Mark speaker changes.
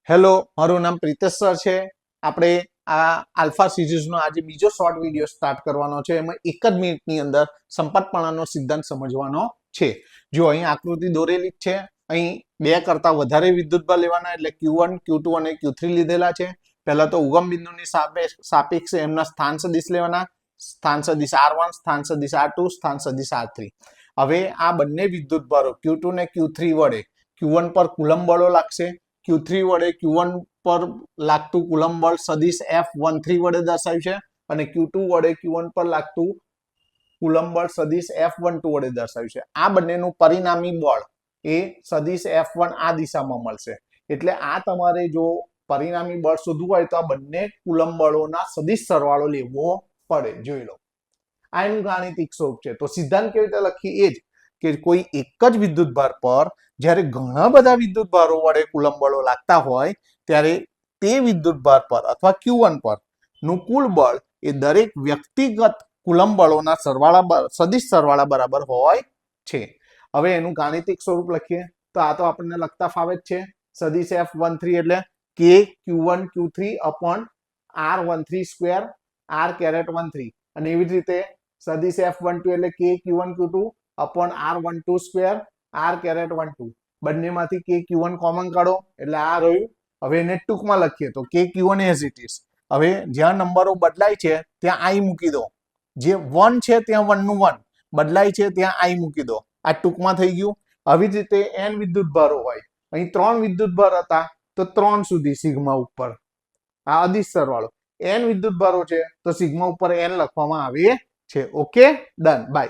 Speaker 1: Hello, મારું નામ Pritesh sir છે. આપણે આ આલ્ફા સિરીઝનો આજે બીજો શોર્ટ વિડીયો સ્ટાર્ટ કરવાનો છે. એમાં એક જ મિનિટની અંદર સંપાતપણાનો સિદ્ધાંત સમજવાનો છે. જો અહીં આકૃતિ દોરેલી છે. અહીં બે કરતા વધારે વિદ્યુતભાર લેવાના, એટલે Q1, Q2 અને Q3 લીધેલા છે. પહેલા તો ઉગમ બિંદુની સાપેક્ષે એમના સ્થાન સદિશ લેવાના. સ્થાન સદિશ R1, સ્થાન સદિશ R2, સ્થાન સદિશ R3. હવે આ બંને વિદ્યુતભારો Q2 ને Q3 વડે Q1 પર કુલંબ બળો લાગશે. Q3 વડે Q1 પર લાગતું કુલંબ બળ સદિશ F13 વડે દર્શાવ્યું છે અને Q2 વડે Q1 પર લાગતું કુલંબ બળ સદિશ F12 વડે દર્શાવ્યું છે. આ બંનેનું પરિણામી બળ એ સદિશ F1 આ દિશામાં મળશે. એટલે આ તમારે જો પરિણામી બળ શોધવું હોય તો આ બંને કુલંબ બળોના સદિશ સરવાળો લેવો પડે. જોઈ લો, આ એનું ગાણિતિક સ્વરૂપ છે. તો સિદ્ધાંત કેવી રીતે લખીએ? એ જ કે કોઈ એક જ વિદ્યુતભાર પર જ્યારે ઘણા બધા વિદ્યુતભારો વડે કુલંબ બળો લાગતા હોય ત્યારે તે વિદ્યુતભાર પર અથવા Q1 પર નું કુલ બળ એ દરેક વ્યક્તિગત કુલંબ બળોના સરવાળા સદિશ સરવાળા બરાબર હોય છે. હવે એનું ગાણિતિક સ્વરૂપ લખીએ તો આ તો આપણને લખતા ફાવે જ છે. સદિશ F13 એટલે K Q1 Q3 upon R13 square R13 અને એવી જ રીતે સદિશ F12 એટલે K Q1 Q2 upon R12 square R12. બંનેમાંથી K Q1 કોમન કાઢો એટલે આ રહ્યું. હવે એને ટૂંકમાં લખીએ તો K Q1 as it is. હવે જ્યાં નંબરો બદલાય છે ત્યાં I મૂકી દો. જે 1 છે ત્યાં 1 નું 1 બદલાય છે ત્યાં I મૂકી દો. આ ટૂંકમાં થઈ ગયું. આવી જ રીતે n વિદ્યુતભારો હોય. અહીં 3 વિદ્યુતભાર હતા તો 3 સુધી સિગ્મા ઉપર આ અદિશ સરવાળો. n વિદ્યુતભારો છે તો સિગ્મા ઉપર n લખવામાં આવે છે. Okay, done, by.